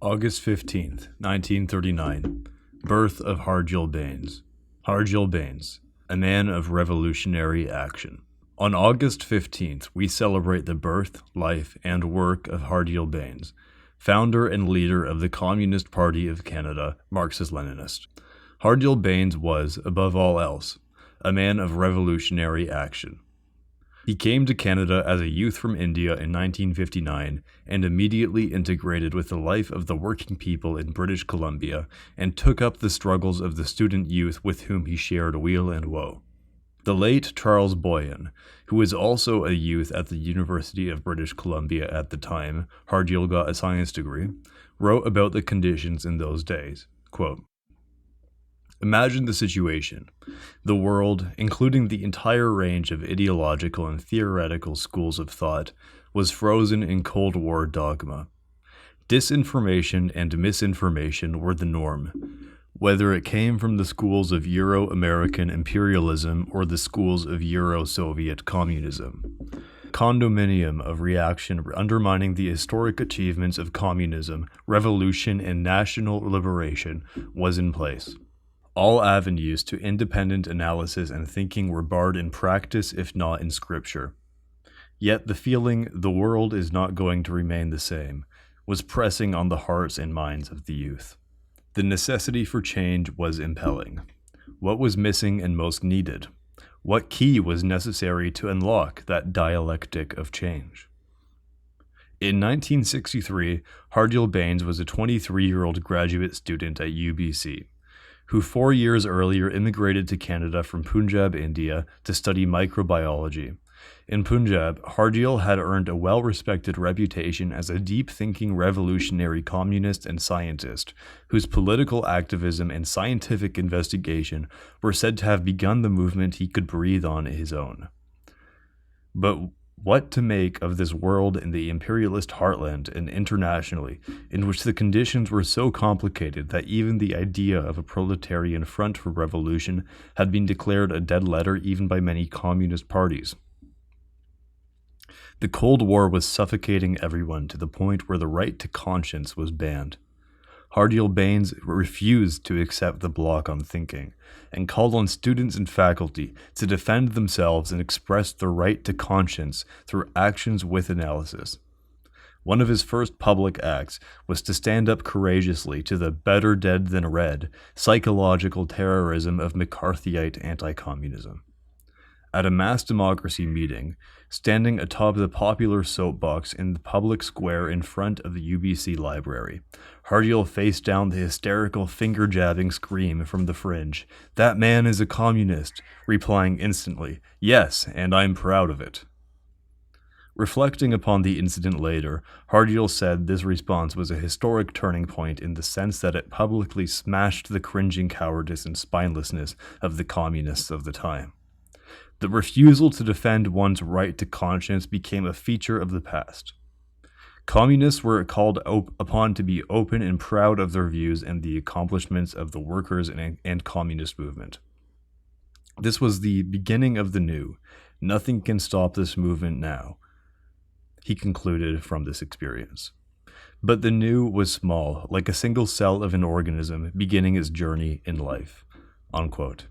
August 15th, 1939. Birth of Hardial Bains. Hardial Bains, a man of revolutionary action. On August 15th, we celebrate the birth, life, and work of Hardial Bains, founder and leader of the Communist Party of Canada, Marxist-Leninist. Hardial Bains was, above all else, a man of revolutionary action. He came to Canada as a youth from India in 1959 and immediately integrated with the life of the working people in British Columbia and took up the struggles of the student youth with whom he shared weal and woe. The late Charles Boyan, who was also a youth at the University of British Columbia at the time Hardial got a science degree, wrote about the conditions in those days. Quote, "Imagine the situation. The world, including the entire range of ideological and theoretical schools of thought, was frozen in Cold War dogma. Disinformation and misinformation were the norm, whether it came from the schools of Euro-American imperialism or the schools of Euro-Soviet communism. Condominium of reaction undermining the historic achievements of communism, revolution, and national liberation was in place. All avenues to independent analysis and thinking were barred in practice, if not in scripture. Yet the feeling, the world is not going to remain the same, was pressing on the hearts and minds of the youth. The necessity for change was impelling. What was missing and most needed? What key was necessary to unlock that dialectic of change? In 1963, Hardial Bains was a 23-year-old graduate student at UBC, who 4 years earlier immigrated to Canada from Punjab, India, to study microbiology. In Punjab, Hardial had earned a well-respected reputation as a deep-thinking revolutionary communist and scientist, whose political activism and scientific investigation were said to have begun the movement he could breathe on his own. But what to make of this world in the imperialist heartland and internationally, in which the conditions were so complicated that even the idea of a proletarian front for revolution had been declared a dead letter even by many communist parties? The Cold War was suffocating everyone to the point where the right to conscience was banned. Hardial Bains refused to accept the block on thinking, and called on students and faculty to defend themselves and express their right to conscience through actions with analysis. One of his first public acts was to stand up courageously to the better dead than red psychological terrorism of McCarthyite anti-communism. At a mass democracy meeting, standing atop the popular soapbox in the public square in front of the UBC library, Hardial faced down the hysterical finger-jabbing scream from the fringe, "That man is a communist," replying instantly, "Yes, and I'm proud of it." Reflecting upon the incident later, Hardial said this response was a historic turning point in the sense that it publicly smashed the cringing cowardice and spinelessness of the communists of the time. The refusal to defend one's right to conscience became a feature of the past. Communists were called upon to be open and proud of their views and the accomplishments of the workers and communist movement. This was the beginning of the new. Nothing can stop this movement now, he concluded from this experience. But the new was small, like a single cell of an organism beginning its journey in life. Unquote.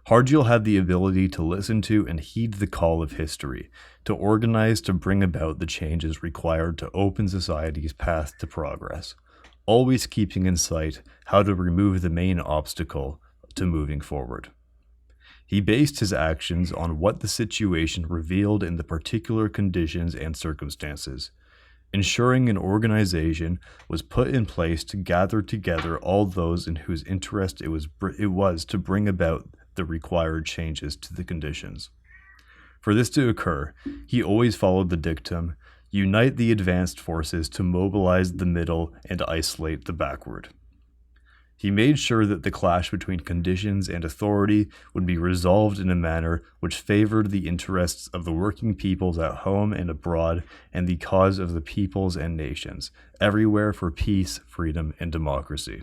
Hardial had the ability to listen to and heed the call of history, to organize to bring about the changes required to open society's path to progress, always keeping in sight how to remove the main obstacle to moving forward. He based his actions on what the situation revealed in the particular conditions and circumstances, ensuring an organization was put in place to gather together all those in whose interest it was to bring about the required changes to the conditions. For this to occur, he always followed the dictum, "Unite the advanced forces to mobilize the middle and isolate the backward." He made sure that the clash between conditions and authority would be resolved in a manner which favored the interests of the working peoples at home and abroad and the cause of the peoples and nations, everywhere for peace, freedom, and democracy.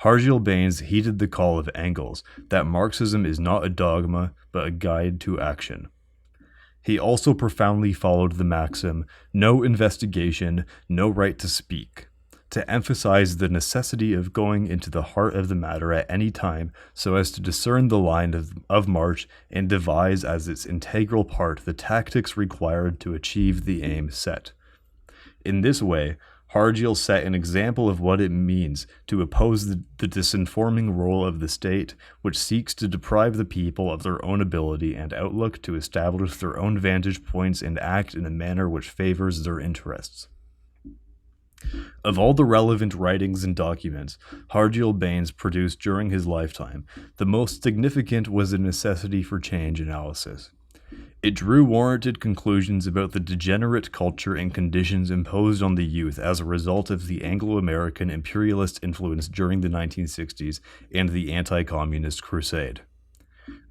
Hardial Bains heeded the call of Engels that Marxism is not a dogma, but a guide to action. He also profoundly followed the maxim, "No investigation, no right to speak," to emphasize the necessity of going into the heart of the matter at any time so as to discern the line of march and devise as its integral part the tactics required to achieve the aim set. In this way, Hardial set an example of what it means to oppose the disinforming role of the state, which seeks to deprive the people of their own ability and outlook to establish their own vantage points and act in a manner which favors their interests. Of all the relevant writings and documents Hardial Bains produced during his lifetime, the most significant was the necessity for change analysis. It drew warranted conclusions about the degenerate culture and conditions imposed on the youth as a result of the Anglo-American imperialist influence during the 1960s and the anti-communist crusade.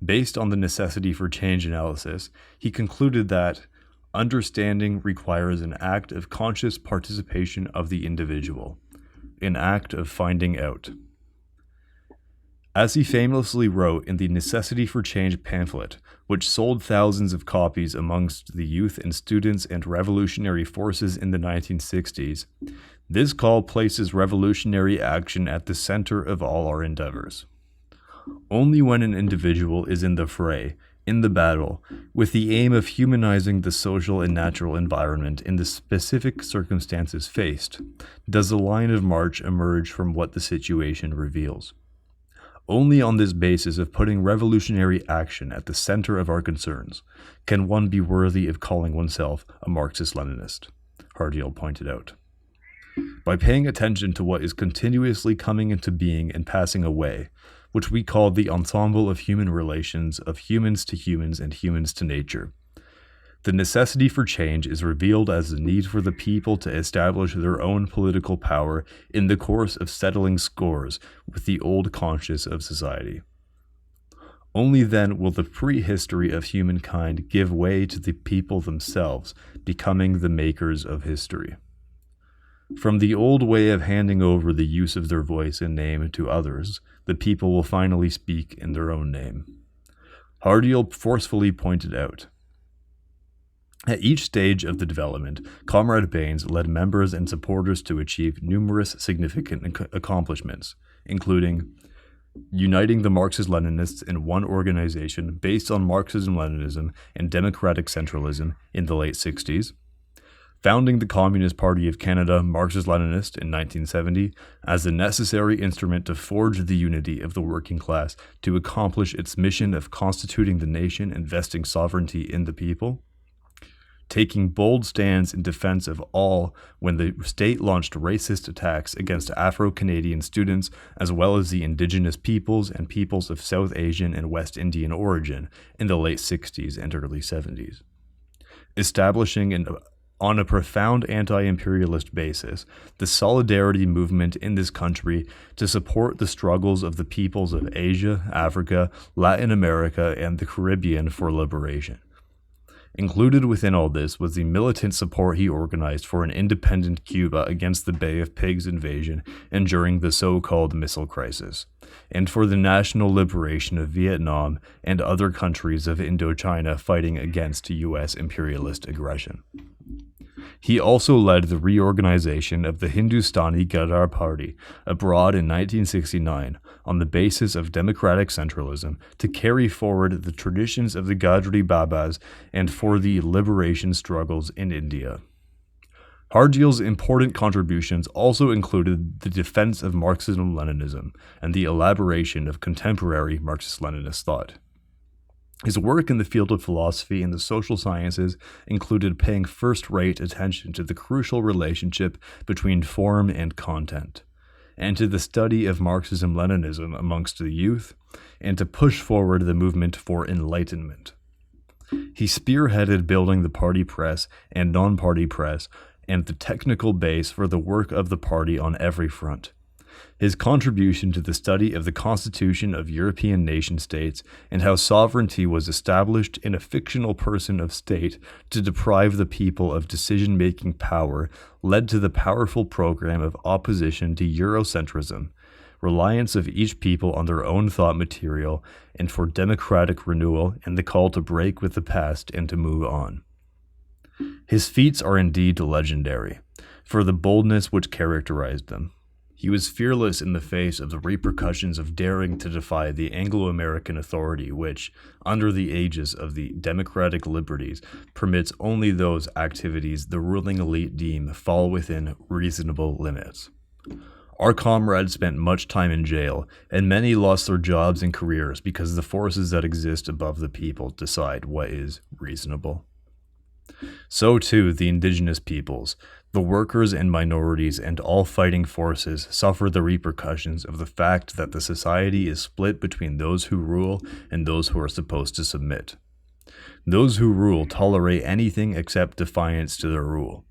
Based on the necessity for change analysis, he concluded that understanding requires an act of conscious participation of the individual, an act of finding out. As he famously wrote in the Necessity for Change pamphlet, which sold thousands of copies amongst the youth and students and revolutionary forces in the 1960s, this call places revolutionary action at the center of all our endeavors. Only when an individual is in the fray, in the battle, with the aim of humanizing the social and natural environment in the specific circumstances faced, does the line of march emerge from what the situation reveals. Only on this basis of putting revolutionary action at the center of our concerns can one be worthy of calling oneself a Marxist-Leninist, Hardial pointed out. By paying attention to what is continuously coming into being and passing away, which we call the ensemble of human relations of humans to humans and humans to nature, the necessity for change is revealed as the need for the people to establish their own political power in the course of settling scores with the old conscience of society. Only then will the prehistory of humankind give way to the people themselves, becoming the makers of history. From the old way of handing over the use of their voice and name to others, the people will finally speak in their own name. Hardial forcefully pointed out, at each stage of the development, Comrade Bains led members and supporters to achieve numerous significant accomplishments, including uniting the Marxist-Leninists in one organization based on Marxism-Leninism and democratic centralism in the late 60s, founding the Communist Party of Canada Marxist-Leninist in 1970 as the necessary instrument to forge the unity of the working class to accomplish its mission of constituting the nation and vesting sovereignty in the people, taking bold stands in defense of all when the state launched racist attacks against Afro-Canadian students as well as the indigenous peoples and peoples of South Asian and West Indian origin in the late 60s and early 70s, establishing on a profound anti-imperialist basis the solidarity movement in this country to support the struggles of the peoples of Asia, Africa, Latin America, and the Caribbean for liberation. Included within all this was the militant support he organized for an independent Cuba against the Bay of Pigs invasion and during the so-called Missile Crisis, and for the national liberation of Vietnam and other countries of Indochina fighting against U.S. imperialist aggression. He also led the reorganization of the Hindustani Ghadar Party abroad in 1969 on the basis of democratic centralism to carry forward the traditions of the Gadri Babas and for the liberation struggles in India. Hardial's important contributions also included the defense of Marxism-Leninism and the elaboration of contemporary Marxist-Leninist thought. His work in the field of philosophy and the social sciences included paying first-rate attention to the crucial relationship between form and content, and to the study of Marxism-Leninism amongst the youth, and to push forward the movement for enlightenment. He spearheaded building the party press and non-party press and the technical base for the work of the party on every front. His contribution to the study of the constitution of European nation-states and how sovereignty was established in a fictional person of state to deprive the people of decision-making power led to the powerful program of opposition to Eurocentrism, reliance of each people on their own thought material, and for democratic renewal and the call to break with the past and to move on. His feats are indeed legendary. for the boldness which characterized them. He was fearless in the face of the repercussions of daring to defy the Anglo-American authority which, under the aegis of the democratic liberties, permits only those activities the ruling elite deem fall within reasonable limits. Our comrades spent much time in jail, and many lost their jobs and careers because the forces that exist above the people decide what is reasonable. So too the indigenous peoples, the workers and minorities and all fighting forces suffer the repercussions of the fact that the society is split between those who rule and those who are supposed to submit. Those who rule tolerate anything except defiance to their rule.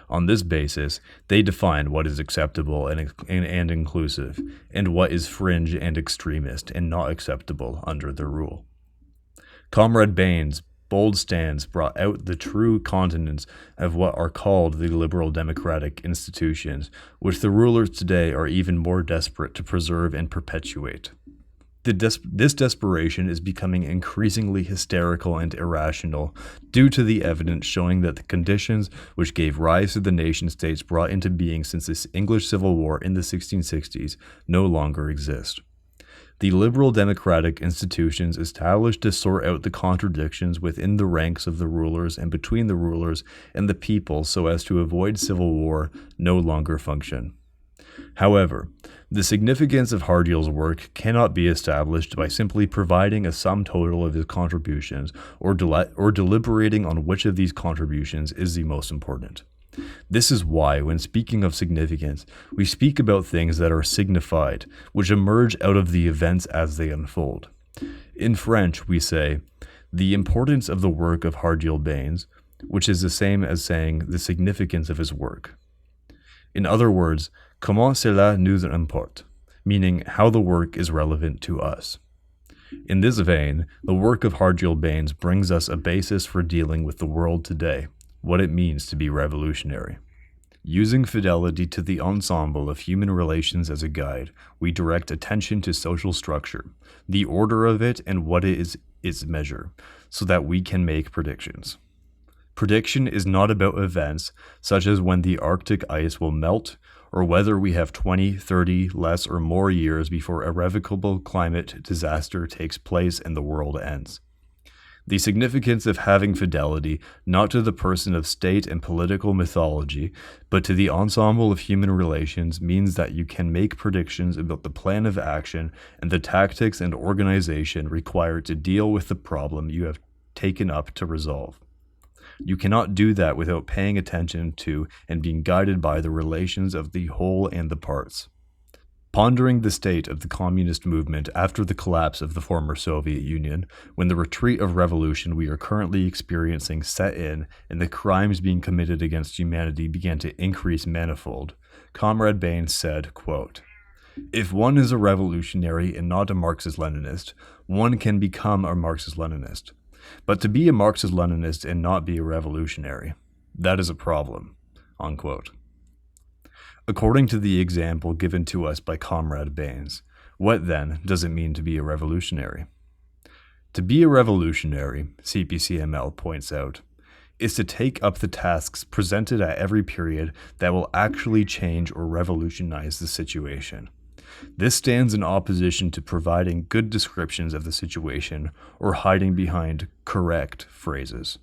On this basis, they define what is acceptable and inclusive, and what is fringe and extremist and not acceptable under their rule. Comrade Bains' bold stance brought out the true countenance of what are called the liberal democratic institutions, which the rulers today are even more desperate to preserve and perpetuate. This desperation is becoming increasingly hysterical and irrational due to the evidence showing that the conditions which gave rise to the nation-states brought into being since the English Civil War in the 1660s no longer exist. The liberal democratic institutions established to sort out the contradictions within the ranks of the rulers and between the rulers and the people so as to avoid civil war no longer function. However, the significance of Hardial's work cannot be established by simply providing a sum total of his contributions or deliberating on which of these contributions is the most important. This is why, when speaking of significance, we speak about things that are signified, which emerge out of the events as they unfold. In French, we say, the importance of the work of Hardial Bains, which is the same as saying the significance of his work. In other words, comment cela nous importe, meaning how the work is relevant to us. In this vein, the work of Hardial Bains brings us a basis for dealing with the world today, what it means to be revolutionary. Using fidelity to the ensemble of human relations as a guide, we direct attention to social structure, the order of it and what is its measure, so that we can make predictions. Prediction is not about events such as when the Arctic ice will melt, or whether we have 20, 30, less or more years before irrevocable climate disaster takes place and the world ends. The significance of having fidelity not to the person of state and political mythology, but to the ensemble of human relations means that you can make predictions about the plan of action and the tactics and organization required to deal with the problem you have taken up to resolve. You cannot do that without paying attention to and being guided by the relations of the whole and the parts. Pondering the state of the communist movement after the collapse of the former Soviet Union, when the retreat of revolution we are currently experiencing set in and the crimes being committed against humanity began to increase manifold, Comrade Bains said, quote, "If one is a revolutionary and not a Marxist-Leninist, one can become a Marxist-Leninist. But to be a Marxist-Leninist and not be a revolutionary, that is a problem," unquote. According to the example given to us by Comrade Bains, what then does it mean to be a revolutionary? To be a revolutionary, CPCML points out, is to take up the tasks presented at every period that will actually change or revolutionize the situation. This stands in opposition to providing good descriptions of the situation or hiding behind correct phrases.